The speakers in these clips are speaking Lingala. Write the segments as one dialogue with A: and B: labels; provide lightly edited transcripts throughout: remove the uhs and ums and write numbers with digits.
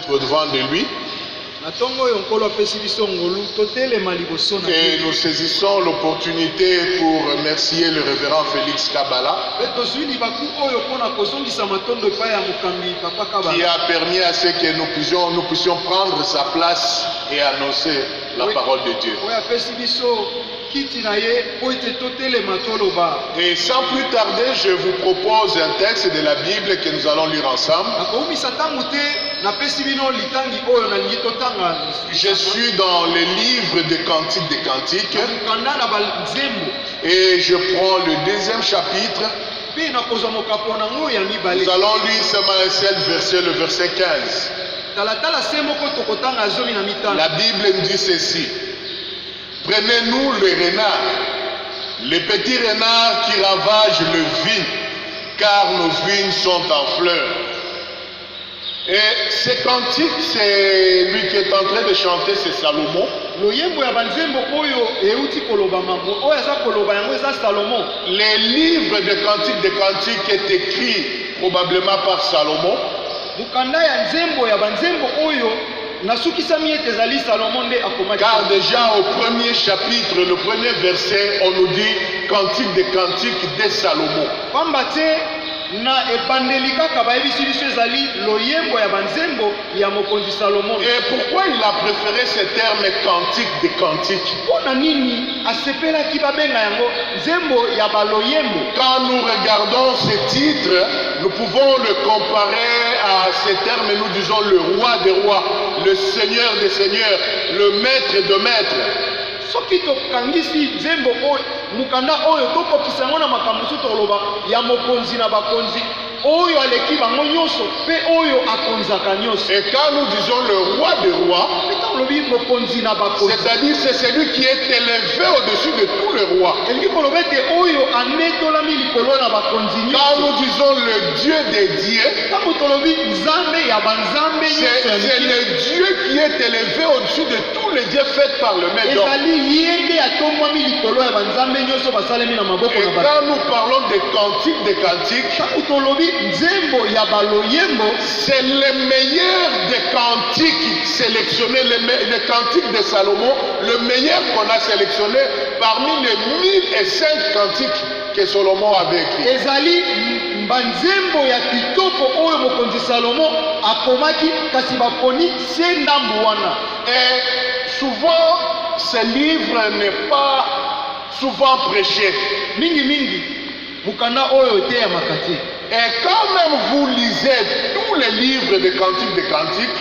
A: être au-devant de lui. Et nous saisissons l'opportunité pour remercier le révérend Félix Kabala qui a permis à ce que nous puissions prendre sa place et annoncer la parole de Dieu. Et sans plus tarder, je vous propose un texte de la Bible que nous allons lire ensemble. Je suis dans le livre des Cantiques des Cantiques et je prends le deuxième chapitre. Nous allons lire seulement un seul verset, le verset 15. La Bible me dit ceci: prenez-nous le renard, les petits renards qui ravagent le vigne, car nos vignes sont en fleurs. Et ce cantique, c'est lui qui est en train de chanter, c'est Salomon. Les livres de cantiques de cantiques est écrit probablement par Salomon. Car déjà au premier chapitre, le premier verset, on nous dit cantique de cantiques de Salomon. Et pourquoi il a préféré ce terme cantique de cantiques? Quand nous regardons ce titre, nous pouvons le comparer à ce terme, nous disons le roi des rois, le seigneur des seigneurs, le maître de maîtres. Et quand nous disons le roi des rois, c'est-à-dire c'est celui qui est élevé au-dessus de tous les rois. Quand nous disons le Dieu des dieux, c'est le Dieu qui est élevé au-dessus de tous les dieux faits par le même homme. Et quand nous parlons des cantiques des cantiques, c'est le meilleur des cantiques sélectionnés, le cantique de Salomon, le meilleur qu'on a sélectionné parmi les 1005 cantiques que Salomon avait écrits. Et souvent, ce livre n'est pas souvent prêché. Et quand même vous lisez tous les livres de cantiques de cantiques,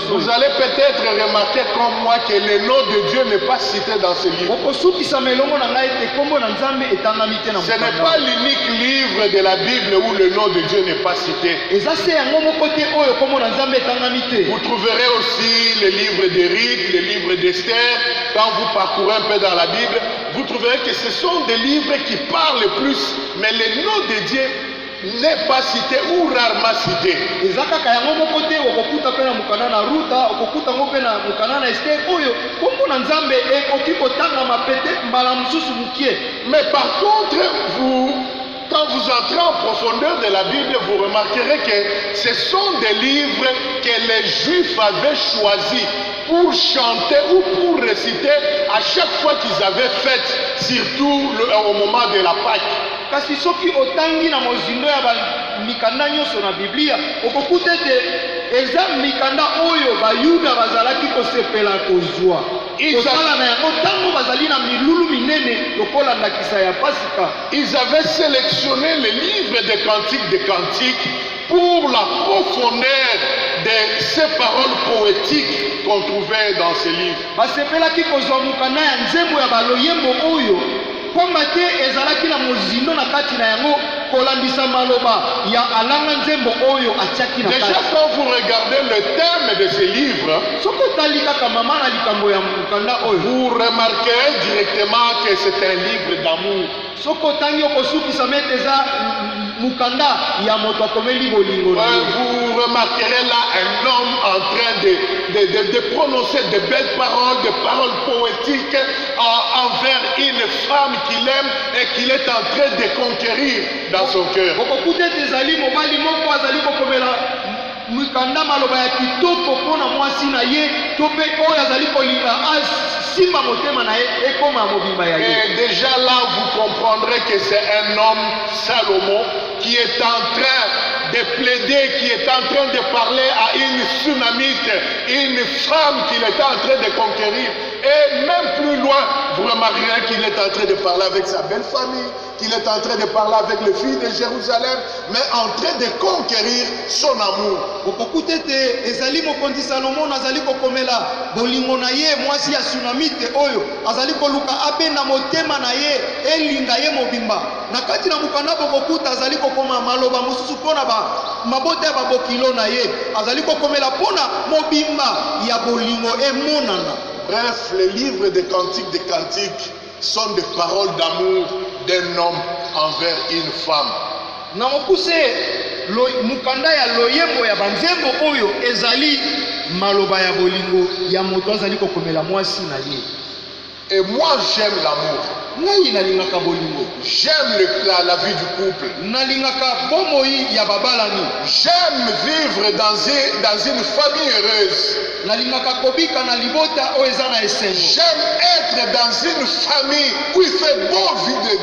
A: vous allez peut-être remarquer comme moi que le nom de Dieu n'est pas cité dans ce livre. Ce n'est pas l'unique livre de la Bible où le nom de Dieu n'est pas cité. Vous trouverez aussi les livres de Ruth, les livres d'Esther. Quand vous parcourez un peu dans la Bible, vous trouverez que ce sont des livres qui parlent plus, mais le nom de Dieu n'est pas cité ou rarement cité. Mais par contre, quand vous entrez en profondeur de la Bible, vous remarquerez que ce sont des livres que les Juifs avaient choisis pour chanter ou pour réciter à chaque fois qu'ils avaient fête, surtout au moment de la Pâque. Kasi soki otangi na mozindo ya mikanda nyonso na Biblia, okokuta ete eza mikanda oyo bayuda bazalaki kosepela kozwa. Kosala na yango tango bazali na milulu minene lokola ndakisa ya Pasika. Ils avaient sélectionné les livres des cantiques pour la profondeur de ces paroles poétiques qu'on trouvait dans ces livres. Basepelaki kozwa mukanda ya nzembo ya baloyembo oyo. Déjà quand vous regardez le thème de ces livres, vous remarquerez directement que c'est un livre d'amour. Vous remarquerez là un homme en train de prononcer de belles paroles, des paroles poétiques envers une femme qu'il aime et qu'il est en train de conquérir dans son cœur.
B: mukanda maloba ya kitoko pona mwasi na ye to pe oyo azali kolinga simba motema na ye ekoma mobimba ya ye.
A: Et déjà là vous comprendrez que c'est un homme, Salomon, qui est en train de plaider, qui est en train de parler à une Sunamite, une femme qu'il est en train de conquérir. Et même plus loin, vous remarquerez qu'il est en train de parler avec sa belle famille, qu'il est en train de parler avec les filles de Jérusalem, mais en train de conquérir son amour.
B: Okokutete ezali mokonzi Salomon azali kokomela bolingo na ye mwasi ya Sunamite oyo azali koluka abenda motema na ye elinga ye mobimba na kati na mukanda bokokuta azali kokoma maloba mosusu pona mabota ya babokilo na ye azali kokomela pona mobimba ya bolingo emonana.
A: Bref, les livres des cantiques sont des paroles d'amour d'un homme envers une femme.
B: Na mokuse mukanda ya loyembo ya banzembo oyo ezali maloba ya bolingo ya moto azali kokomela mwasi na ye.
A: Et moi j'aime l'amour.
B: Ngai nalingaka bolingo.
A: J'aime la vie du couple.
B: Nalingaka bomoi ya babalani.
A: J'aime vivre dans une famille heureuse.
B: Nalingaka kobika na libota oyo eza na esengo.
A: J'aime être dans une famille où il fait bon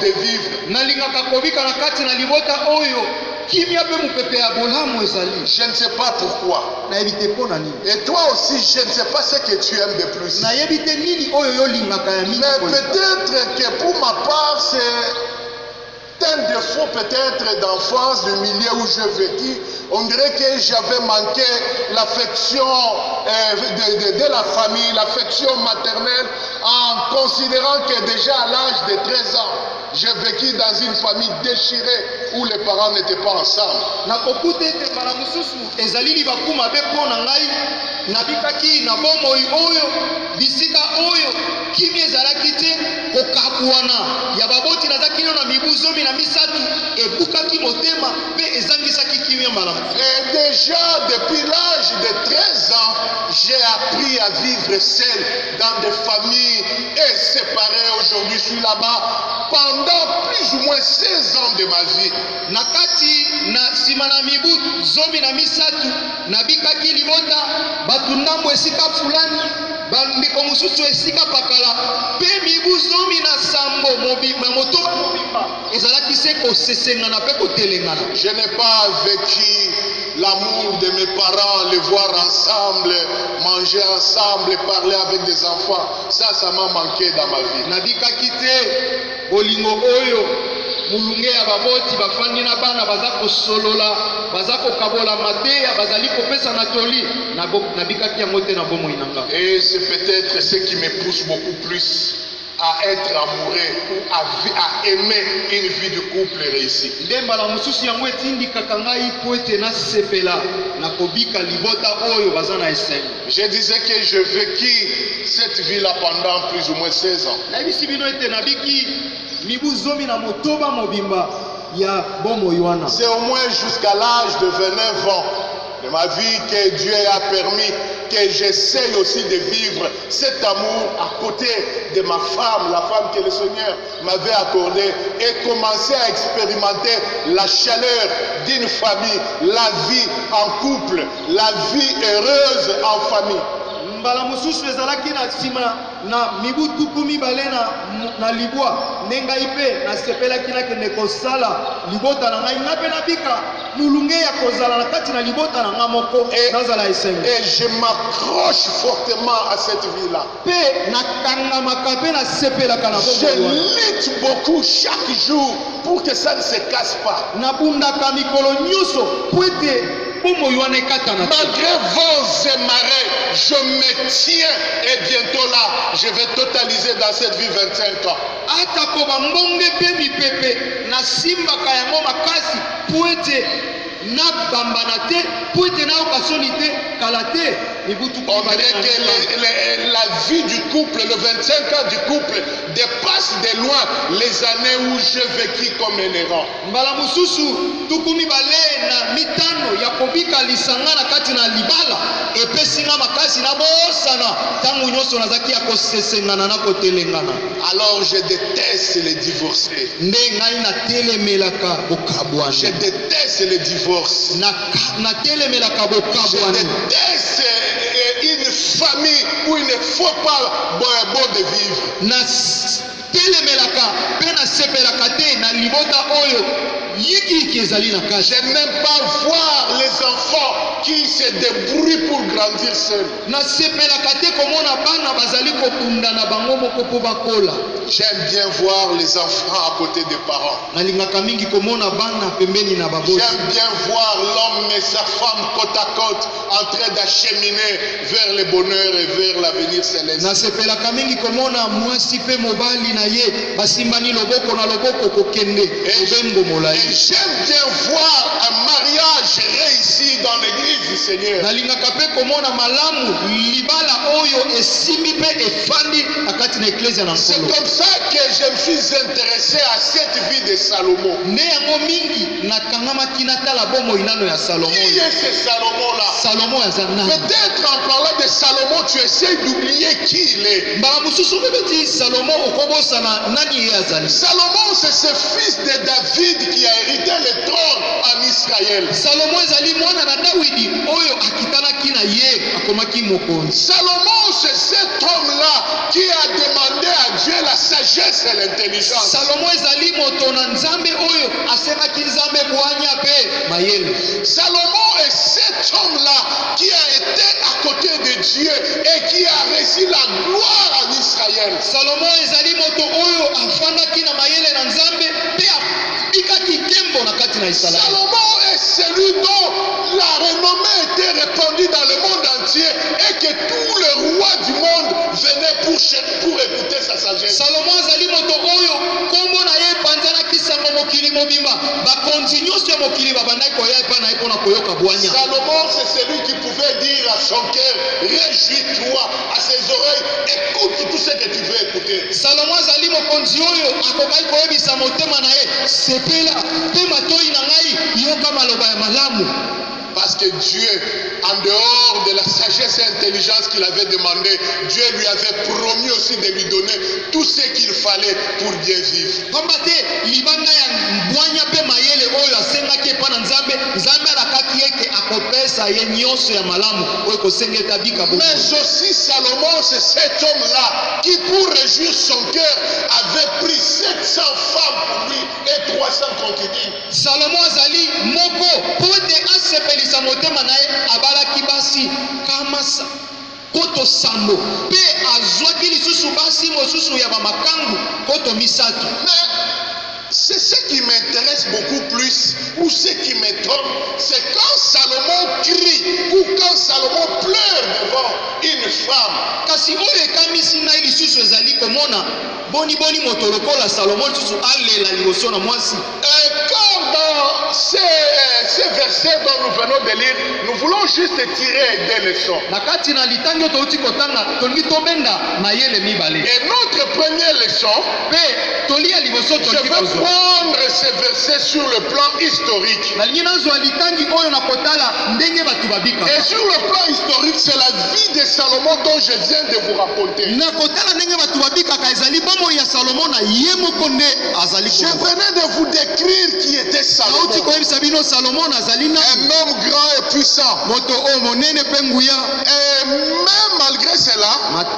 A: de vivre.
B: Nalingaka kobika na kati na libota oyo kimia pe mupepe ya bolamu ezali.
A: Je ne sais pas pourquoi.
B: Na ebite pona nini.
A: Et toi aussi, je ne sais pas ce que tu aimes de plus.
B: Na ebite nini oyo yo lingaka ya mingi.
A: Mais peut-être que pour ma part, c'est un défaut peut-être d'enfance, du milieu où j'ai vécu. On dirait que j'avais manqué l'affection de la famille, l'affection maternelle, en considérant que déjà à l'âge de 13 ans, j'ai vécu dans une famille déchirée où les parents n'étaient pas ensemble.
B: Nabikaki na bomoi oyo bisika oyo kimi ezalaki te kokabwana ya baboti nazaki na mibu zomi na misatu ebukaki motema pe ezangisaki kimia malamu.
A: Et déjà depuis l'âge de 13 ans, j'ai appris à vivre seul dans des familles et séparé. Aujourd'hui je suis là-bas pendant plus ou moins 16 ans de ma vie.
B: Nakati na simana mibu zomi na misatu nabikaki libota batunambo esika fulani bandeko mosusu esika pakala pe mibu zomi na sambo mobimba moto mobimba ezalaki se kosesengana pe kotelengana.
A: Je n'ai pas vécu l'amour de mes parents, les voir ensemble, manger ensemble, parler avec des enfants. Ça m'a manqué dans ma vie.
B: Nabikaki te bolingo oyo mulunge ya baboti bafandi na bana baza kosolola baza kokabola mateya bazali kopesa na toli nabikaki yango te na bomoi na nga.
A: Et c'est peut-être ce qui me pousse beaucoup plus à être amoureux ou à aimer une vie de couple réussie.
B: Ndembala mususu yango etindikaka ngai po ete nasepela na kobika libota oyo baza na esengo.
A: Je disais que je vécu cette vie-là pendant plus ou moins 16 ans.
B: Nayebisi bino ete nabiki mibu zomi na motoba mobimba ya bomoi wana.
A: C'est au moins jusqu'à l'âge de 29 ans de ma vie que Dieu a permis que j'essaye aussi de vivre cet amour à côté de ma femme, la femme que le Seigneur m'avait accordée, et commencer à expérimenter la chaleur d'une famille, la vie en couple, la vie heureuse en famille.
B: Mbala mususu ezalaki na sima na mibu tuku mibale na libwa nenga ipe na sepelaki na kende kosala libota na ngai ngape na bika mulunge ya kozala na kati na libota na ngamoko nazala esengo.
A: Et je m'accroche fortement à cette vie là.
B: Pe na kanga makape na sepelaka na
A: je lutte beaucoup chaque jour pour que ça ne se casse pas.
B: Na bundaka mikolo nyoso pwete
A: malgré vents et marées, je me tiens et bientôt là, je vais totaliser dans cette vie 25 ans. On dirait que la vie du couple, le 25 ans du couple dépasse de loin les années où j'ai vécu comme un errant.
B: kobika lisanga na kati na libala epesinga makasi na bosana tangu nyonso nazaki ya kosesengana na kotelengana.
A: Alors je déteste les divorcés.
B: Nde ngai na telemelaka bokabwana.
A: Je déteste les divorces.
B: Na telemelaka
A: Je
B: bokabwana.
A: déteste une famille où il ne faut pas bon de vivre.
B: Na telemelaka pe na sepelaka te na libota oyo yiki ezali na kati.
A: Je n'aime pas voir les enfants qui se débrouillent pour grandir seuls.
B: Na sepelaka te komona bana bazali kobunda na bango moko po bakola.
A: J'aime bien voir les enfants à côté des parents.
B: Nalingaka mingi komona bana pembeni na babosi.
A: J'aime bien voir l'homme et sa femme côte à côte en train d'acheminer vers le bonheur et vers l'avenir céleste.
B: Na sepelaka mingi komona mwasi pe mobali na ye basimbani loboko na loboko kokende obembo molai.
A: Et j'aime bien voir un mariage réussi dans l'église du Seigneur.
B: Nalingaka pe komona malamu libala oyo esimbi pe efandi akati na eklezia na
A: C'est
B: nkolo.
A: comme ça que je me suis intéressé à cette vie de Salomon.
B: Nde yango mingi nakangamaki natala bomoi nano ya Salomo.
A: Qui est ce Salomon-là?
B: Salomo aza nani?
A: Peut-être en parlant de Salomon, tu essaies d'oublier qui il est.
B: mbala mosusu obebeti Salomo okobosana nani ye azali.
A: Salomon, c'est ce fils de David qui a hérité le trône en Israël.
B: Salomo ezali mwana na Dawidi oyo akitanaki na ye akomaki mokonzi.
A: Salomon, c'est cet homme-là qui a demandé à Dieu la sagesse et l'intelligence.
B: Salomo ezali moto na Nzambe oyo asengaki Nzambe bwanya pe mayele.
A: Salomon est cet homme-là qui a été à côté de Dieu et qui a reçu la gloire en Israël.
B: Salomo ezali moto oyo afandaki na mayele na Nzambe pe abikaki tembo na kati na Israël.
A: Salomon est celui dont la renommée était répandue dans le monde entier et que tous les rois du monde venaient pour écouter sa sagesse.
B: Salomo azali moto oyo kombo na ye panzanaki sango mokili mobimba bakonzi nyonso ya mokili babandaki koya epai na ye mpona koyoka bwanya.
A: Salomon, c'est celui qui pouvait dire à son cœur, réjouis-toi, à ses oreilles, écoute tout ce que tu veux écouter.
B: Salomo azali mokonzi oyo akokaki koyebisa motema na ye sepela mpe matoi na ngai yoka maloba ya malamu.
A: Parce que Dieu, en dehors de la sagesse et intelligence qu'il avait demandé, Dieu lui avait promis aussi de lui donner tout ce qu'il fallait pour bien vivre.
B: Komba te libanda ya bwanya pe mayele oyo asengaki epai na Nzambe, Nzambe alakaki eke akopesa ye nyonso ya malamu oyo kosengeka bika bongo.
A: Mais aussi Salomon, c'est cet homme-là qui, pour réjouir son cœur, avait pris 700 femmes pour lui et 300 concubines.
B: Salomo azali moko po te asepelisa motema na ye abalaki basi kama koto sambo pe azwaki lisusu basi mosusu ya bamakangu koto misato.
A: C'est ce qui m'intéresse beaucoup plus, ou ce qui m'étonne, c'est quand Salomon crie ou quand Salomon pleure devant une femme.
B: Kasi oyo ekamisi ngai lisusu ezali komona boni moto lokola Salomo lisusu alela liboso na mwasi.
A: Et quand dans ces versets dont nous venons de lire, nous voulons juste tirer des leçons.
B: Na kati na litangi oyo touti kotanga tolingi tobenda mayele mibale.
A: Et notre première leçon,
B: pe tolia liboso
A: je
B: tolingi
A: vais
B: kozwa.
A: prendre ces versets sur le plan historique.
B: Nalingi nazwa litangi oyo na kotala ndenge batu babika.
A: Et sur le plan historique, c'est la vie de Salomon dont je viens de vous raconter.
B: Na kotala ndenge batu babikaka ezali bomoi ya Salomo na ye moko nde azali
A: Je
B: komona.
A: venais de vous décrire qui était Salomon.
B: Nauti koyebisa bino Salomo azali na
A: Un homme grand et puissant.
B: moto oyo monene pe nguya.
A: Et même malgré cela,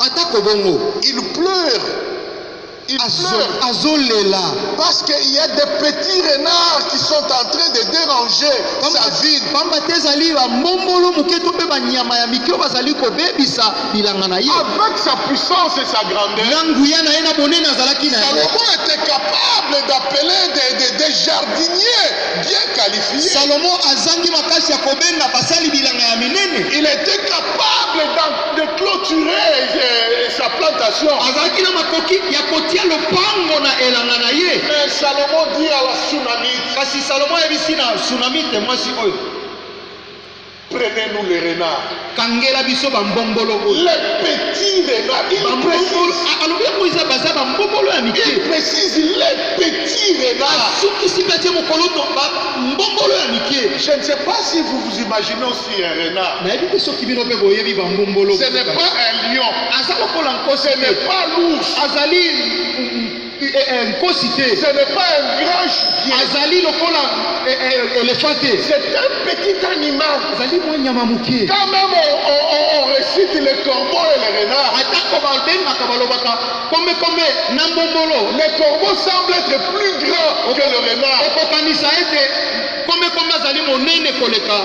B: Atako bongo
A: il pleure. Il pleure.
B: azolela.
A: Parce qu'il y a des petits renards qui sont en train de déranger sa vie.
B: Pamba te ezali bamombolo moke to mpe banyama ya mike oyo bazali kobebisa bilanga na ye.
A: Avec sa puissance et sa grandeur,
B: Na nguya na ye na bonene azalaki na ye.
A: Salomon était capable d'appeler des jardiniers bien qualifiés.
B: Salomo azangi makasi ya kobenga basali bilanga ya minene.
A: Il était capable de clôturer sa plantation.
B: Azalaki na makoki ya kotia lopango na elanga na ye.
A: Mais Salomon dit à la Sunamite,
B: Kasi Salomo ayebisi na Sunamite mwasi oyo,
A: Prenez-nous les renards.
B: kangela biso bambombolo oyo.
A: Les petits renards. Il précise,
B: alobi koiza baza bambombolo ya mike.
A: il précise les petits renards.
B: asukisi batie mokolo to mbombolo ya mike.
A: Je ne sais pas si vous vous imaginez aussi un renard.
B: nayebi mpe soki bino mpe boyebi bambombolo.
A: Ce n'est pas un lion.
B: aza lokola nkosi
A: Ce n'est pas l'ours.
B: azali nkosi te.
A: Ce n'est pas un grand gibier.
B: azali lokola éléphant te.
A: C'est un petit animal.
B: azali mwa nyama moke.
A: Quand même on récite les corbeaux et les renards.
B: atako babengaka balobaka kombe na mbombolo.
A: Les corbeaux semblent être plus grands que le renard.
B: okokanisa ete kombe azali monene koleka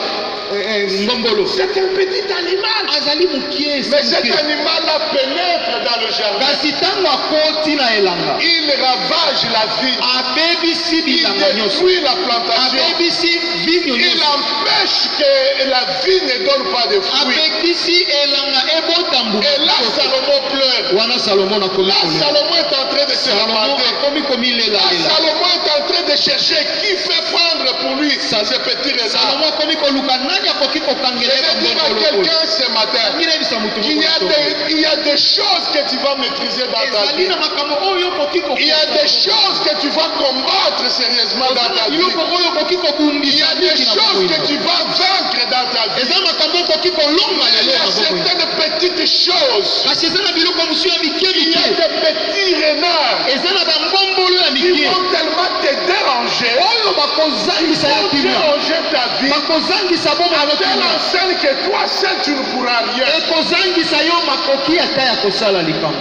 B: ngombolo.
A: C'est un petit animal.
B: azali mokie.
A: Mais cet animal-là pénètre dans le jardin.
B: kasi ntango akoti na elanga
A: Il ravage la vigne.
B: abebisi
A: Il
B: bilanga nyonso.
A: détruit la plantation.
B: abebisi vigno
A: Il
B: nyonso.
A: empêche que la vigne ne donne pas de fruits.
B: abekisi elanga ebota mbuku.
A: Et là, Salomon pleure.
B: wana salomo nakomi
A: Là,
B: kolela.
A: Salomon est en train de se
B: salomo
A: lamenter.
B: akomi
A: Là,
B: komilela.
A: Salomon est en train de chercher qui fait prendre pour lui ces petits renards.
B: salomo akomi koluka nani akoki
A: Je
B: kokangela
A: vais dire à quelqu'un ce matin, il y a des choses que tu vas maîtriser dans ta
B: ezali
A: vie.
B: na makambo oyo okoki
A: Il y a des choses que tu vas combattre sérieusement dans ta vie.
B: biloko oyo okoki
A: Il y
B: kobundisa
A: a des choses que tu vas vaincre dans ta vie.
B: eza makambo okoki kolonga
A: Il y
B: lelo
A: a
B: na bokoyi.
A: certaines petites choses.
B: kasi eza na biloko mosusu ya mike
A: Il y a
B: mike.
A: des petits renards
B: eza na bambombolo ya
A: qui
B: mike
A: vont tellement te déranger.
B: oyo bakozangisa ya
A: Ils vont
B: kimia.
A: déranger ta vie.
B: bakozangisa bomo ya
A: Telle
B: kimia.
A: enseigne que toi seul tu ne pourras rien.
B: ekozangisa yo makoki ata ya kosala likambo.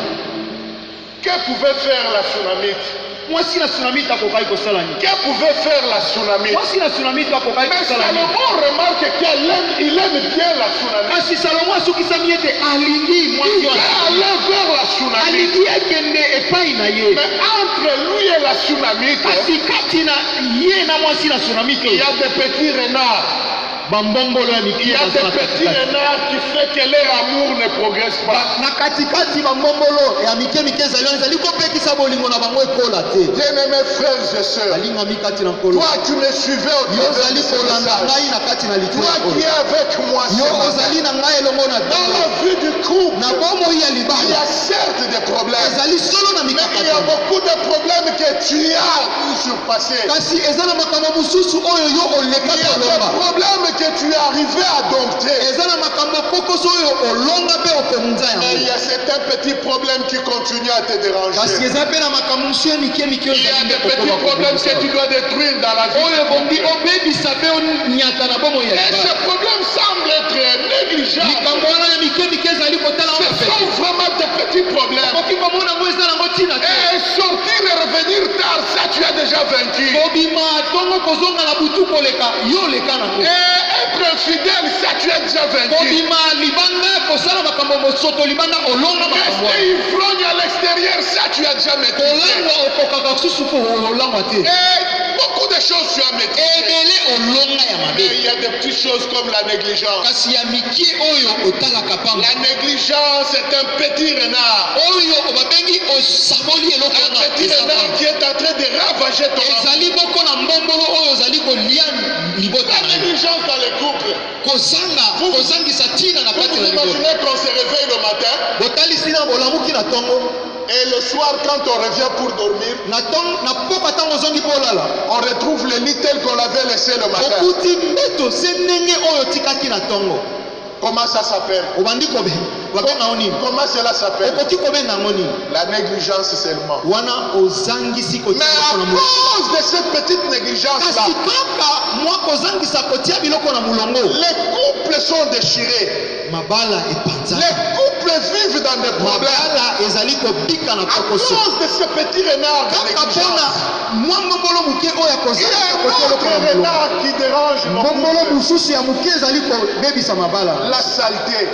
A: Que pouvait faire la tsunamite?
B: mwasi na tsunamite akokaki kosala nini?
A: Que pouvait faire la tsunamite?
B: mwasi na tsunamite akokaki
A: Mais
B: kosala nini?
A: Salomon remarque qu'il aime bien la tsunamite.
B: kasi salomo asukisami ete alingi
A: Il
B: mwasi
A: veut
B: wana.
A: aller vers la tsunamite.
B: alingi akende epai na ye.
A: Mais entre lui et la tsunamite,
B: kasi kati na ye na mwasi na tsunamite
A: il y a des petits renards.
B: bambombolo ya
A: Il y
B: mike
A: a
B: baza
A: des
B: na
A: petits
B: katikati.
A: renards qui fait que leur amour ne progresse pas.
B: na katikati bambombolo ya mike ezali wana ezali kopekisa bolingo na bango ekola te.
A: Bien-aimés frères et sœurs,
B: balingami kati na nkolo.
A: toi qui me suivais au
B: yo
A: travers de
B: ozali
A: ce
B: kolanda
A: message,
B: ngai na kati na
A: toi
B: litoi
A: qui es avec moi ce
B: yo
A: matin,
B: ozali na ngai elongo na
A: dans la
B: dolo
A: vie du couple,
B: na bomoi ya
A: il y
B: libala
A: a certes des problèmes,
B: ezali solo na
A: mais il y a
B: mikakatano.
A: beaucoup de problèmes que tu as surpassés.
B: kasi eza na makambo mosusu oyo yo
A: Il
B: oleka
A: y a des
B: kolonga.
A: problèmes que tu es arrivé à dompter.
B: eza na makambo kokoso oyo olonga mpe okomunza
A: Mais il
B: yango.
A: y a certains petits problèmes qui continuent à te
B: kasi
A: déranger.
B: eza mpe na makambo mosusu ya mike mike oyo
A: Il y a
B: ezali
A: des
B: nde
A: petits
B: kokoba
A: problèmes que tu
B: kobebisa.
A: dois détruire dans la
B: oyo ebongi
A: vie.
B: obebisa mpe onyata na bomoi ya
A: Et
B: libala.
A: ces problèmes semblent être négligeables.
B: likambo wana ya mike mike ezali kotala
A: Ce
B: wana
A: sont
B: pete.
A: vraiment des petits problèmes.
B: okoki komona yango eza nango ntina te.
A: Et sortir et revenir tard, ça tu as déjà vaincu.
B: kobima ntongo kozonga na butu koleka yo leka nango.
A: Et être infidèle, ça tu as déjà vaincu.
B: kobima libanda kosala makambo mosoto libanda olonga makambo
A: Rester
B: wana.
A: ivrogne à l'extérieur, ça tu as déjà maîtrisé.
B: kolangwa okokaka susu po olangwa te.
A: Et beaucoup de choses tu as maîtrisé.
B: ebele olonga ya
A: Mais
B: mabe.
A: il y a des petites choses comme la négligence.
B: kasi ya mike oyo otalaka pamba.
A: La négligence est un petit renard.
B: oyo babengi osaboli eloko
A: Un
B: wana
A: petit
B: eza
A: renard
B: pamba.
A: qui est en train de ravager ton âme.
B: ezali boko na mbombolo oyo ozali kolia libota
A: La
B: na yo.
A: négligence dans les couples.
B: kozangisa ntina na
A: Vous
B: kati
A: vous
B: na libota.
A: imaginez qu'on se réveille le matin
B: botalisi na bolamuki na ntongo
A: et le soir quand on revient pour dormir,
B: na pokwa ntango ozongi mpo olala
A: on retrouve le lit tel qu'on l'avait laissé le matin.
B: okuti mbeto se ndenge oyo otikaki na ntongo.
A: Comment ça s'appelle?
B: obandi babenga ngo nini?
A: Comment cela s'appelle?
B: okoki kobenga yango nini?
A: La négligence seulement.
B: wana ozangisi
A: Mais
B: kotia
A: à
B: biloko na mulongo.
A: cause de cette petite négligence-là,
B: kasi kaka mwa kozangisa kotia biloko na mulongo
A: les couples sont déchirés.
B: mabala
A: Les
B: epanzaka.
A: couples vivent dans des problèmes.
B: mabala ezali kobika na
A: À
B: kokoso
A: cause de ce petit renard de
B: kaka mpona
A: négligence.
B: mwa mbombolo moke oyo
A: Il y a
B: akozangisa
A: un
B: kotia
A: autre
B: biloko na mulongo.
A: renard qui dérange nos
B: mbombolo
A: couples.
B: mosusu ya moke ezali kobebisa mabala.
A: La saleté.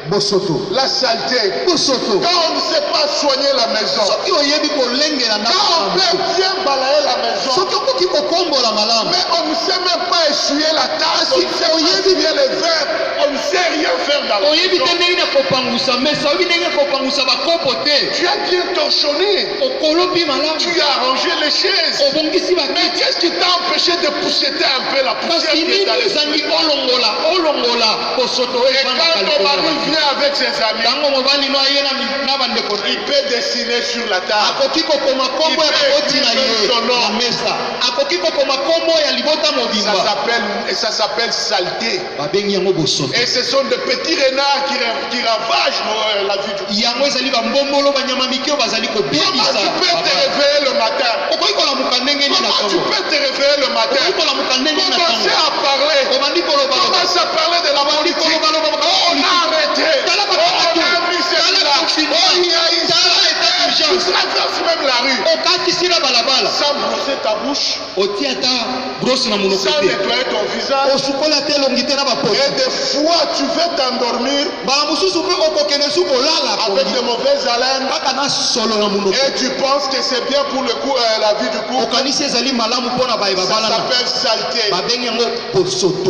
B: bosoto.
A: La saleté.
B: bosoto.
A: Quand on ne sait pas soigner la maison.
B: soki oyebi kolengela
A: Quand on peut bien balayer la maison.
B: soki okoki kokombola malamu.
A: Mais on ne sait même pas essuyer la tasse. On ne sait pas essuyer les verres. On ne sait rien faire dans la
B: oyebi te
A: maison.
B: ndenge na kopangusa mesa oyebi ndenge kopangusa bakopo te.
A: Tu as bien torchonné.
B: okolobi malamu.
A: Tu as arrangé les chaises.
B: obongisi
A: Mais qu'est-ce qui t'a empêché de pousseter un peu la poussière
B: kasi
A: qui est
B: nini
A: dans
B: ezangi
A: l'esprit?
B: olongola
A: Et quand ton mari vient avec ses amis, il peut dessiner sur la table. Il peut écrire son nom. Ça s'appelle saleté. Et ce sont des petits renards qui ravagent la vie du couple. Comment tu peux te réveiller le matin? Comment tu peux te réveiller le matin? Commencer à parler. Commence à parler de la politique. On a arrêté. On a mis cela. Il y a eu ça. Tu traverses même la rue. Sans brosser ta bouche. Sans nettoyer ton visage. Et des fois tu veux t'endormir avec de mauvaises haleines. Et tu penses que c'est bien pour le coup, la vie du couple. Ça s'appelle saleté.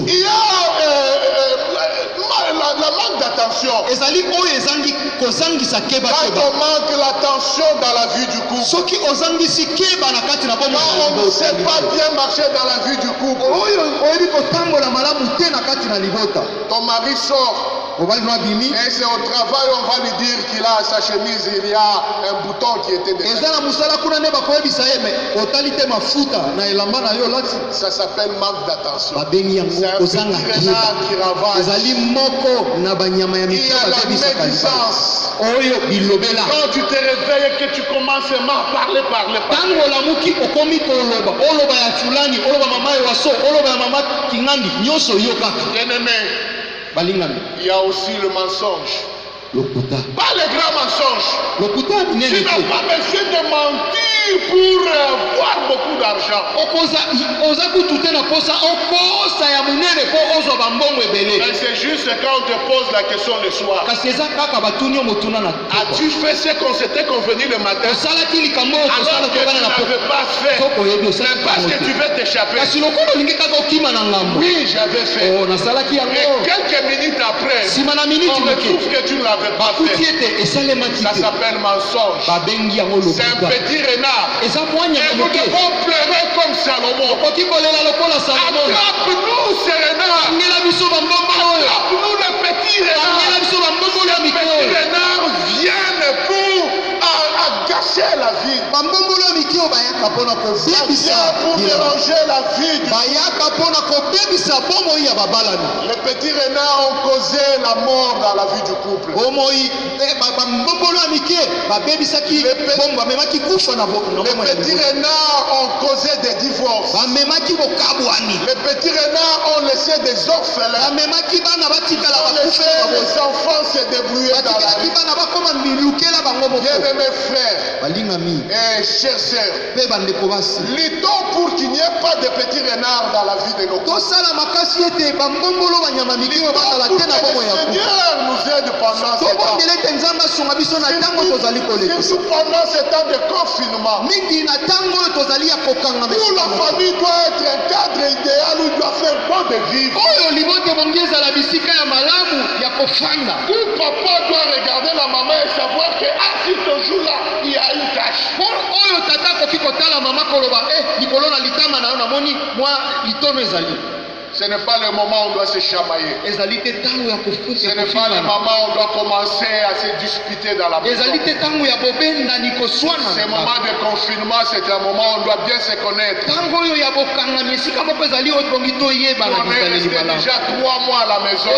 A: Il y a la manque d'attention. Quand on manque l'attention dans la vie du couple, quand on ne sait pas bien marcher dans la vie du couple, ton mari sort. Et c'est au travail, on va lui dire qu'il a à sa chemise, il y a un bouton qui était dedans. Ça s'appelle manque d'attention. C'est un petit renard qui ravage. Il y a la médisance. Quand tu te réveilles et que tu commences à parler. Bien-aimé, il y a aussi le mensonge. Pas les grands mensonges. Tu n'as pas besoin de mentir pour avoir beaucoup d'argent. Mais c'est juste quand on te pose la question le soir. As-tu fait ce qu'on s'était convenu le matin? Alors que tu n'avais pas fait. Mais parce que tu veux t'échapper. Oui, j'avais fait. Et quelques minutes après, on retrouve que tu ne l'avais pas fait. Ça s'appelle mensonge. C'est un petit renard. Et nous devons pleurer comme Salomon. Attrape-nous ces renards. Attrape-nous les petits renards. Les petits renards viennent pour gâcher la vie. Pour déranger la vie. Les petits renards ont causé la mort dans la vie du couple. Les petits renards ont causé des divorces. Les petits renards ont laissé des orphelins. Ont laissé les enfants se débrouiller dans la vie. Bien-aimés frères et chers sœurs, luttons pour qu'il n'y ait pas de petits renards dans la vie de nos couples. Seigneur nous aide pendant ce temps. Surtout pendant ce temps de confinement. Où la famille doit être un cadre idéal où il doit faire bon de vivre. Où papa doit regarder la maman et savoir que si ce jour-là il y a une tâche. Ce n'est pas le moment où on doit se chamailler. Ce n'est pas le moment où on doit commencer à se disputer dans la maison. Ce moment de confinement, c'est un moment où on doit bien se connaître. On est resté déjà 3 mois à la maison.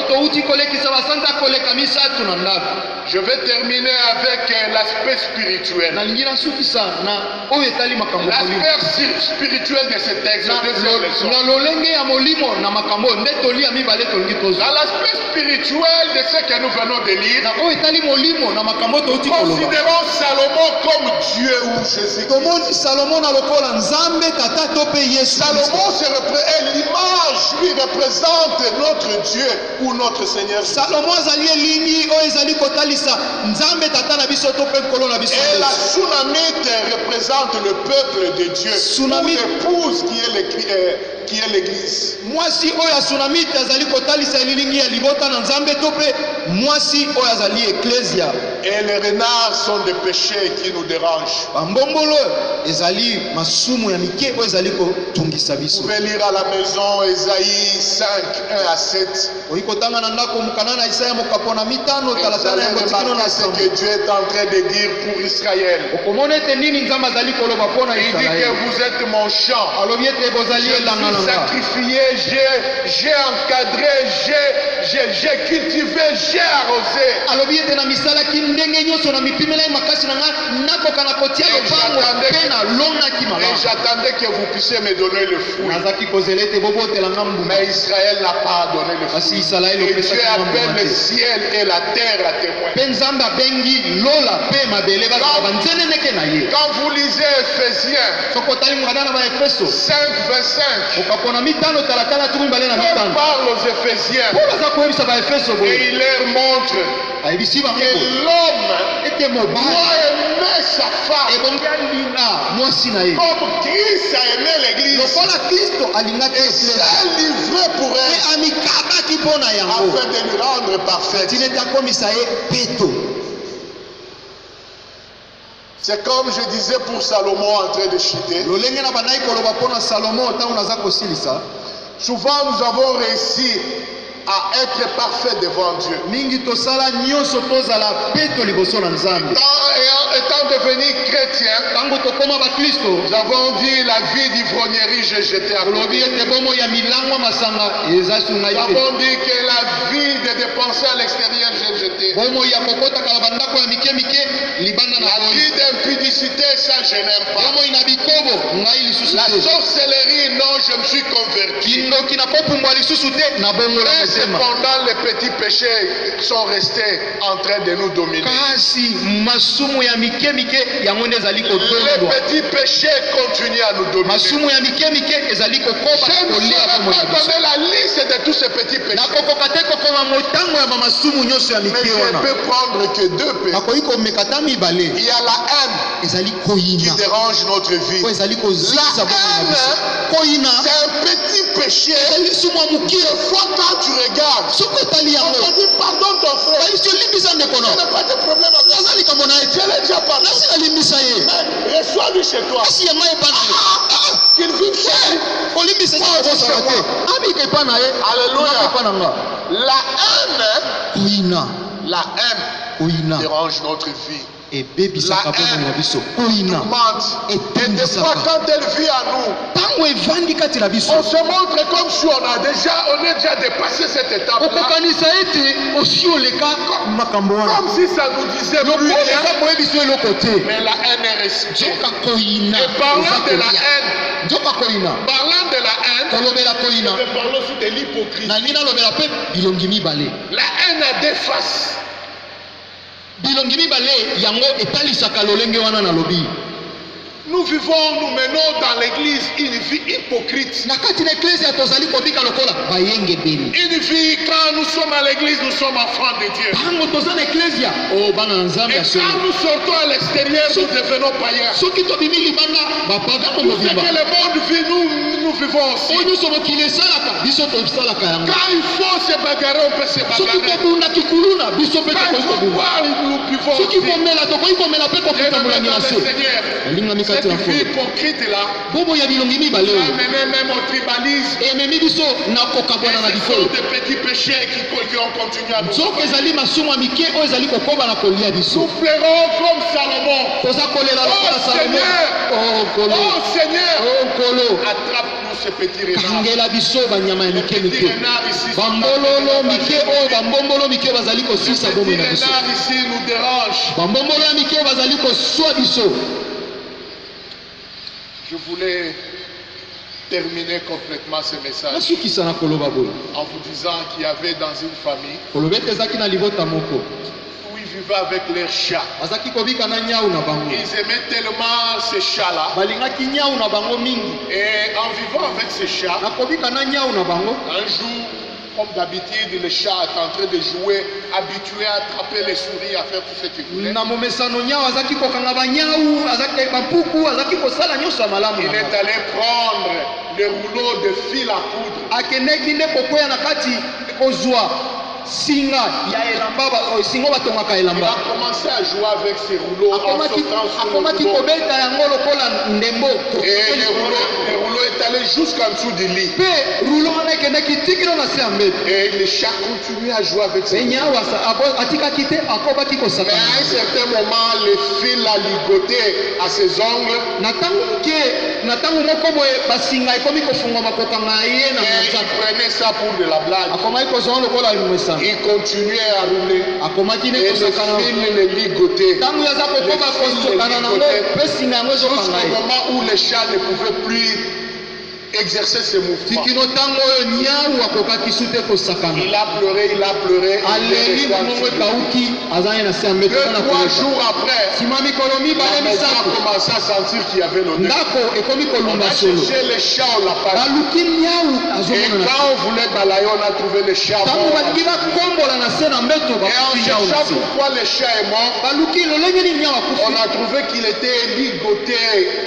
A: Je vais terminer avec l'aspect spirituel. L'aspect spirituel de ce texte. Dans l'aspect spirituel de ce que nous venons de lire, considérons Salomon comme Dieu ou Jésus. Salomon est l'image, lui représente notre Dieu ou notre Seigneur. Et la Sunamite représente le peuple de Dieu. L'épouse qui est qui est l'église.
B: mwasi oyo asunamite azali kotalisa elilingi ya libota na nzambe to pe mwasi oyo azali ecclesia.
A: Et les renards sont des péchés qui nous dérangent.
B: Bambombolo ezali masumu ya mike oyo ezali kotungisa
A: Vous
B: biso.
A: pouvez lire à la maison Ésaïe 5, 1 à 7.
B: Oyikotanga na ndako mukana na Isaya mokapona mitano
A: Vous
B: talatala
A: allez
B: yango tikino
A: remarquer
B: na
A: ce
B: sambo.
A: que Dieu est en train de dire pour Israël.
B: Okomona ete nini nzambe azali koloba mpona
A: Il dit que
B: Israeli.
A: vous êtes mon champ.
B: Alobi ete bozali
A: Je
B: elanga na
A: suis
B: nga.
A: sacrifié, j'ai encadré, j'ai cultivé, j'ai arrosé.
B: Alobi ete na misalaki ndenge nyonso na mipimelai makasi na nga nakoka na kotia lopango mpe na longaki
A: Et
B: malamu.
A: j'attendais que vous puissiez me donner le fruit.
B: nazaki kozela ete bobotela nga mbuma.
A: Mais Israël n'a pas donné le
B: Kasi
A: fruit.
B: Israeli
A: Et Dieu
B: opesaki nga
A: appelle
B: mbuma
A: le
B: te.
A: ciel et la terre à témoin.
B: mpe nzambe abengi lola mpe mabele bazala banzeneneke na ye.
A: Quand vous lisez Ephésiens
B: soki otali mongana na baefeso
A: 5, 25,
B: okapona mitano talatala tuku mibale na
A: Paul
B: mitano
A: parle aux Éphésiens
B: po baza koyebisa baefeso
A: et
B: boye
A: il leur montre
B: ayebisi bango
A: que
B: boye
A: l'homme
B: ete mobali
A: doit aimer sa femme
B: ebongi alinga mwasi na ye
A: comme Christ a aimé l'église
B: lokola kristo alingaki
A: et
B: eklesi
A: s'est livré pour
B: mpe
A: elle
B: amikabaki mpo na yango
A: afin de lui rendre parfaite.
B: tini ete akomisa ye peto.
A: C'est comme je disais pour Salomon en train de chuter.
B: lolenge na bandaki koloba mpo na salomo ntango naza kosilisa.
A: Souvent nous avons réussi à être parfait devant Dieu.
B: mingi tosala nyonso tozala peto liboso na nzambe.
A: Étant devenu chrétien,
B: ntango tokóma bakristo
A: nous avons dit la vie d'ivrognerie, j'ai jeté à
B: olobi
A: côté.
B: ete bomoi ya milangwa masanga eza sungai
A: Nous
B: te.
A: avons dit que la vie de dépenser à l'extérieur, j'ai jeté.
B: bomoi ya kokotaka na bandako ya mike mike libanda na
A: La
B: boyi.
A: vie d'impudicité, ça je n'aime pas.
B: bomoi na bikobo ngai lisusu
A: La
B: te.
A: sorcellerie, non, je me suis converti.
B: kindoki na kopumbwa lisusu te na bongola
A: Mais
B: motema.
A: cependant, les petits péchés sont restés en train de nous dominer.
B: kasi masumu ya mike mike yango nde ezali
A: Les
B: kodolwa.
A: petits péchés continuent à nous dominer.
B: masumu ya mike mike ezali kokoba
A: Je ne
B: kolia
A: saurais
B: bomoi na
A: pas
B: biso.
A: donner la liste de tous ces petits péchés.
B: nakokoka te kokoma motango ya bamasumu nyonso ya
A: Mais
B: mike
A: je ne
B: wana.
A: peux prendre que deux péchés.
B: nakoki komeka ta mibale
A: Il y a la haine
B: ezali
A: qui
B: koyina
A: dérange notre vie.
B: oyo ezali kozikisa
A: La
B: bomoi na
A: haine,
B: biso. koyina
A: c'est un petit péché.
B: ezali lisumu ya mokie.
A: Des fois, quand tu regardes,
B: soki otali
A: on
B: yango
A: te dit pardonne ton frère.
B: bayisi olimbisa ndeko
A: Je
B: no
A: n'ai pas de problème avec ça.
B: aza likambo na ye
A: Je l'ai déjà pardonné.
B: nasi nalimbisa ye
A: Mais reçois-lui chez toi.
B: kasi yanga epa na ye
A: Qu'il vive chez lui.
B: kolimbisa ekosala te abika epa na ye
A: Alléluia.
B: epa na nga.
A: La haine,
B: koyina
A: la haine
B: koyina
A: dérange notre vie.
B: ebebisaka
A: La
B: bomoi
A: haine
B: na biso koyina
A: Mente. Et des fois,
B: etondisaka
A: quand elle vit à nous,
B: ntango evandi kati na biso
A: on se montre comme si on est déjà dépassé cette étape-là.
B: okokanisa ete osi oleka makambo wana
A: Comme si ça nous disait plus
B: lokola
A: rien.
B: eza koyebiso eloko te.
A: Mais la haine est restée.
B: nzoka koyina
A: Et parlant
B: eza
A: de la
B: kolia.
A: haine,
B: nzoka koyina
A: parlant de la haine,
B: kolobela koyina
A: je parle aussi de l'hypocrisie.
B: nalingi nalobela mpe bilongi mibale.
A: La haine a des faces.
B: bilongi mibale yango etalisaka lolenge wana nalobi.
A: Nous menons dans l'église une vie hypocrite.
B: na kati na eklesia tozali kobika lokola bayengebeli.
A: Une vie, quand nous sommes à l'église, nous sommes enfants de Dieu.
B: ntango toza na eklesia o bana na nzambe
A: Et
B: ya solo.
A: quand nous sortons à l'extérieur, nous devenons païens.
B: soki tobimi libanda bapaga
A: Tout ce que
B: mobimba
A: le monde vit, nous vivons aussi.
B: oyo nyonso mokili esalaka biso tosalaka yango.
A: Quand il faut se bagarrer, on peut se
B: soki
A: bagarrer.
B: tobundaki kuluna biso mpe
A: Quand il
B: tokoki
A: faut
B: kobunda.
A: boire, nous buvons
B: soki
A: aussi.
B: komela tokoki komela mpe
A: Bien-aimés
B: kokitamolani
A: dans
B: na
A: le
B: se.
A: Seigneur,
B: elingami kati
A: cette
B: na
A: vie
B: folo
A: hypocrite-là,
B: bobo ya bilongi mibale
A: ça
B: oyo
A: a mené même au tribalisme.
B: ememi biso na kokabwana na
A: Ce
B: bikolo.
A: sont des petits péchés qui ont continué à nous.
B: nzoka ezali masumu ya mike oyo ezali kokoba na kolia biso.
A: Nous pleurons comme Salomon.
B: toza kolela lokola
A: Oh,
B: salomo.
A: Seigneur!
B: oh kolo
A: Oh Seigneur,
B: oh kolo
A: attrape-nous ces petits renards.
B: kangela biso banyama ya
A: Les
B: mike
A: petits
B: mike.
A: renards ici sont
B: bambololo mike oyo bambombolo mike bazali
A: Les
B: kosisa
A: petits
B: bomoi na biso.
A: renards ici nous dérangent.
B: bambombolo ya mike oyo bazali koswa biso.
A: Je voulais terminer complètement ce message
B: nasukisa na koloba boye
A: en vous disant qu'il y avait dans une famille
B: koloba ete ezalaki na libota moko
A: où ils vivaient avec leurs chats.
B: bazalaki kobika na nyau na bango.
A: Ils aimaient tellement ces chats-là.
B: balingaki nyau na bango mingi.
A: Et en vivant avec ces chats,
B: na kobika na nyau na bango
A: un jour, comme d'habitude, le chat est en train de jouer, habitué à attraper les souris, à faire tout ce qu'il voulait.
B: na momesano nyau azalaki kokanga banyau azalaki bampuku azalaki kosala nyonso ya malamu
A: Il
B: na
A: est
B: bango.
A: allé prendre les rouleaux de fil à coudre.
B: akendeki nde kokwea na kati kozwa singa ya elamba singa batongaka
A: Il
B: elamba
A: a commencé à jouer avec ces rouleaux en sautant sur le
B: akomaki
A: rouleau.
B: kobeta yango lokola ndembo
A: Et les rouleaux est allé jusqu'en dessous du lit.
B: mpe rulo wana ekendeki tikilo na se ya mbeto
A: Et le chat continuait à jouer avec ses
B: mpe
A: rouleaux.
B: nyawa atikaki te akobaki
A: Mais
B: kosakana
A: à un certain moment, le fil a ligoté à ses ongles.
B: na ntango moko boye basinga ekomi kofungwama kokanga ye na
A: Et il
B: manzaka
A: prenait ça pour de la blague.
B: akomaki kozwa lokola mwesana
A: Il continuait à rouler.
B: akomaki ne
A: Et le
B: kosakana
A: fil le ligotait.
B: ntango yaza kokoba kosokana nango mpe singa yango ezokanga
A: Jusqu'au
B: ye
A: moment où le chat ne pouvait plus exercer ses mouvements.
B: tikino ntango oyo nyau akokaki su te kosakana
A: Il a pleuré, il a pleuré.
B: aleli mongongo ekauki azali na se ya mbeto mpona
A: 2-3
B: koleka
A: jours après,
B: nsima mikolo mibale
A: la maison a
B: misato
A: commencé à sentir qu'il y avait l'odeur.
B: ndako ekomi
A: On
B: kolumba
A: a
B: solo
A: cherché le chat, on l'a pas vu.
B: baluki nyau
A: Et
B: azomonana
A: quand on voulait balayer, on a trouvé le chat
B: ntango
A: mort.
B: balingi bakombola na se na mbeto
A: Et en
B: bakuti nyau na
A: cherchant
B: se
A: pourquoi le chat est mort,
B: baluki lolenge nini nyau akufi
A: on a trouvé qu'il était ligoté.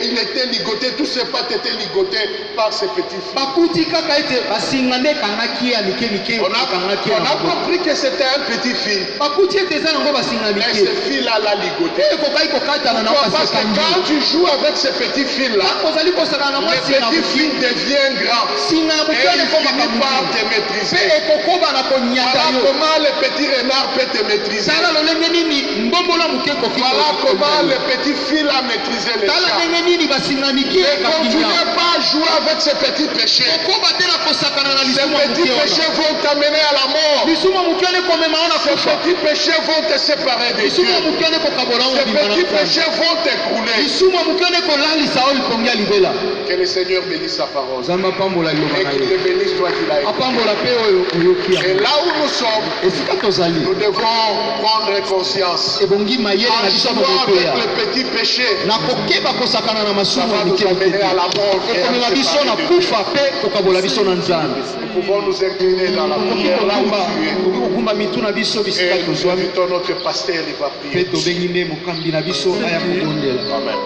A: Il était ligoté, tous ses pattes étaient ligotées par ses petits fils.
B: bakuti kaka ete basinga nde ekangaki ye ya mike mike
A: On
B: ekangaki ye
A: a
B: na maboko.
A: compris que c'était un petit fil.
B: bakuti ete eza yango basinga
A: Mais
B: mike
A: ce fil-là l'a ligoté.
B: ekokaki kokatana na
A: Pourquoi? Parce que
B: basekangi
A: quand tu joues avec ce petit fil-là,
B: ozali kosakana na
A: le
B: mwasi na
A: petit
B: moki
A: fil devient grand.
B: singa ya
A: Et
B: moke
A: il
B: ekomaka
A: finit par
B: monene
A: te
B: mpe
A: maîtriser.
B: ekokoba na konyata
A: Voilà
B: yo
A: comment le petit renard peut te maîtriser.
B: tala lolenge nini mbombola moke ekoki
A: Voilà comment le petit fil a maîtrisé le
B: tala
A: chat.
B: ndenge nini basinga mike
A: Ne
B: ekaki
A: continuez pas à jouer avec ces petits péchés.
B: kokoba te na kosakana na
A: Ces
B: lisumu
A: petits
B: moke
A: péchés
B: wana
A: vont t'amener à la mort.
B: lisumu moke wana ekomema wana
A: Ces
B: kufa
A: petits péchés vont te séparer de Dieu.
B: lisumu moke wana ekokabola
A: Ces
B: wana bima na
A: petits
B: nzambe
A: péchés vont t'écrouler.
B: lisumu moke wana ekolalisa oyo lipongi ya libela
A: Que le Seigneur bénisse sa parole.
B: nzambe apambola liloba
A: Et
B: na
A: qu'il
B: ye
A: te bénisse toi qui l'as écouté.
B: apambola mpe oyo oyoki
A: Et
B: yango
A: là où nous sommes,
B: esika tozali
A: nous devons prendre conscience.
B: ebongi mayele
A: En
B: na biso ya
A: jouant avec
B: mokoya
A: le petit péché,
B: na kokeba kosakana na
A: ça
B: masumu
A: va
B: ya
A: nous
B: mike
A: amener
B: mike
A: à la mort et à
B: ekomema
A: nous
B: biso na
A: séparer de Dieu.
B: kufa mpe kokabola biso na nzambe
A: Nous pouvons nous incliner dans la prière là où tu es.
B: tokoki kokumba mitu na biso bisika
A: Et nous
B: tozwami
A: invitons notre pasteur, il va
B: mpe
A: prier.
B: tobengi nde mokambi na biso aya kobondela
A: Amen.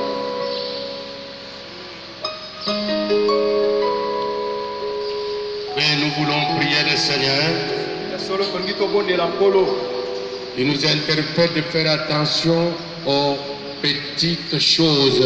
C: Mais nous voulons prier le Seigneur.
B: solo tolingi tobondela nkolo
C: Il nous interpelle de faire attention aux petites choses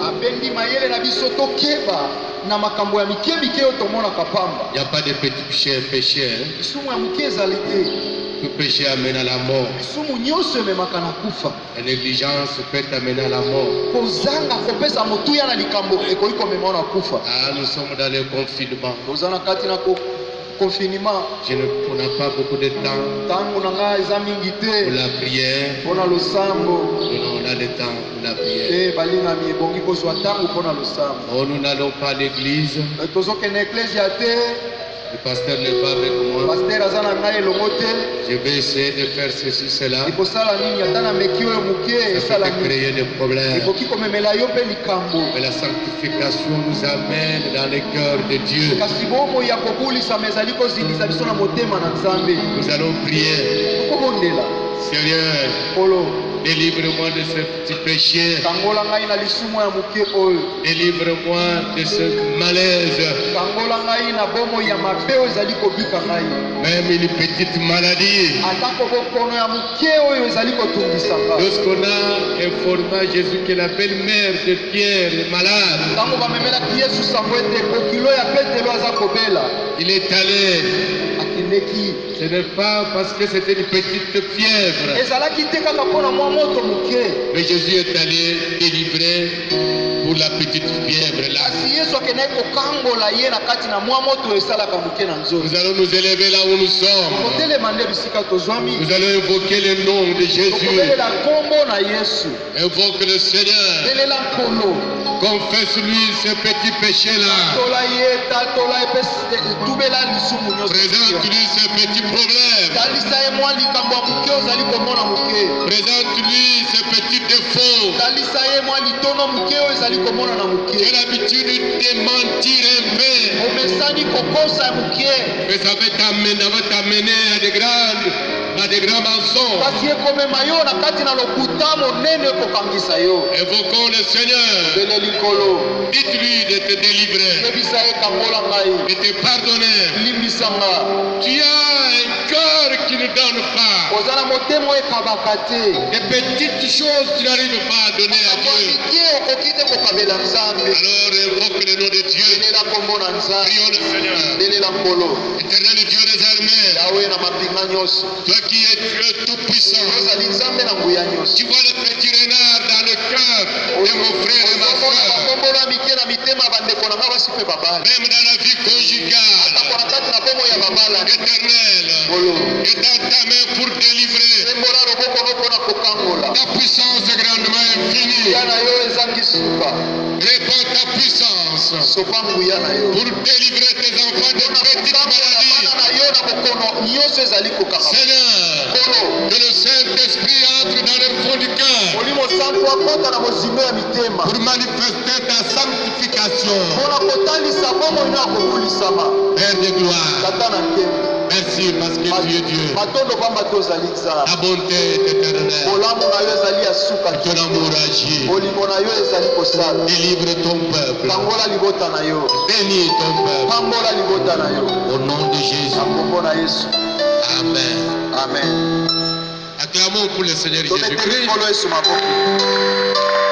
B: abendi mayele na biso tokeba na makambo ya mike mike oyo tomonaka pamba
C: Il n'y a pas de petits péchés.
B: lisumu ya moke ezali te
C: Tout péché amène à la mort.
B: lisumu nyonso ememaka na kufa
C: La négligence peut t'amener à la mort.
B: kozanga kopesa motuya na likambo ekoki komema na kufa
C: Ah, nous sommes dans le confinement.
B: toza na kati na confinement
C: On n'a pas beaucoup de temps
B: ntango na ngai eza mingi
C: pour
B: te
C: la prière.
B: mpona losambo
C: Nous, on a le temps pour la prière.
B: te balingami ebongi kozwa ntango mpona losambo
C: Oh, nous n'allons pas à l'église.
B: tozokende eklezia te
C: Le pasteur n'est pas avec moi.
B: paster aza na ngai elongo te
C: Je vais essayer de faire ceci, cela.
B: ekosala nini ata na meki oyo moke
C: Ça peut
B: esalami
C: créer des problèmes.
B: ekoki komemela yo mpe likambo
C: Mais la sanctification nous amène dans le cœur de Dieu.
B: kasi bomoi ya kobulisama ezali kozindisa biso na motema na nzambe
C: Nous allons prier.
B: tokobondela
C: Seigneur,
B: nkolo
C: délivre-moi de ce petit péché.
B: kangola ngai na lisumu ya moke oyo
C: Délivre-moi de ce malaise.
B: kangola ngai na bomoi ya mabe oyo ezali kobika ngai
C: Même une petite maladie.
B: atako bokono ya moke oyo ezali kotungisa ngai
C: Lorsqu'on a informé Jésus que la belle-mère de Pierre est malade,
B: ntango bamemelaki yesu sango ete kokilo ya petelo aza kobela
C: il est allé.
B: akendeki
C: Ce n'est pas parce que c'était une petite fièvre.
B: ezalaki te kaka mpona mwa moto moke
C: Mais Jésus est allé délivrer pour la petite fièvre là.
B: kasi yesu akendaki kokangola ye na kati na mwa moto oyo esalaka moke na nzoto
C: Nous allons nous élever là où nous sommes.
B: kotelema nde bisika tozwami
C: Nous allons invoquer le nom de Jésus.
B: tokobelela nkombo na yesu
C: Invoque le Seigneur.
B: belela nkolo
C: Confesse-lui ce petit péché-là.
B: tola ye tatola ye mpe tubela lisumu nyonso
C: Présente-lui ce petit problème.
B: talisa ye mwa likambo ya moke ozali komona moke
C: Présente-lui ce petit défaut.
B: talisa ye mwa litono moke oyo ezali komona na
C: Tu
B: moke
C: as l'habitude de mentir un peu.
B: omesani kokosa ya moke
C: Mais ça va t'amener à de grandes des grands mensonges.
B: kasi ekomema yo na kati na lokuta monene ekokangisa yo.
C: Invoquons le Seigneur.
B: Bele likolo
C: Dites-lui de te délivrer,
B: yebisa ye kangola ngai
C: de te pardonner.
B: limbisanga.
C: Tu as un cœur qui ne donne pas.
B: oza na motema oyo ekabaka te.
C: Des petites choses tu n'arrives pas à donner à
B: Makambo
C: Dieu.
B: mike okoki te kokabela nzambe.
C: Alors invoque le nom de Dieu.
B: belela kombo na nzambe.
C: Prions le Seigneur.
B: belela nkolo
C: Éternel Dieu des armées,
B: yawe na mapinga nyonso.
C: toi qui es Dieu tout-puissant,
B: ozali nzambe na nguya nyonso.
C: tu vois le petit renard dans le cœur de mon frère et ma
B: ozomona
C: soeur,
B: makombolo ya mike na mitema ya bandeko na nga basi mpe babala.
C: même dans la vie conjugale.
B: atako na kati na bongo ya babala.
C: Éternel,
B: ngolo
C: étends ta main pour délivrer.
B: sembola loboko no mpona kokangola.
C: Ta puissance est grandement infinie.
B: nguya na yo ezangi suka.
C: Répands ta puissance
B: sopa nguya na yo.
C: pour délivrer tes enfants de petites
B: kokangola bana
C: maladies.
B: na yo na bokono nyonso ezali kokanga.
C: Seigneur,
B: nkolo
C: que le Saint-Esprit entre dans le fond du cœur
B: molimo santu akota na mozimo ya mitema
C: pour manifester ta sanctification.
B: mpona kotalisa bongo ino ya kobulisama.
C: Père de gloire,
B: tata na nkembe
C: merci parce que tu es Dieu.
B: matondo pamba te ozali nzambe.
C: Ta bonté est éternelle.
B: bolamu na yo ezali ya suka.
C: Ton amour agit.
B: bolingo na yo ezali kosala.
C: Délivre ton peuple.
B: kangola libota na yo.
C: Bénis ton peuple.
B: pambola libota na yo.
C: Au nom de Jésus.
B: na kombo na yesu
C: Amen.
B: amen.
C: Acclamons pour le Seigneur
B: tobeteli
C: Jésus-Christ.
B: nkolo yesu maboko.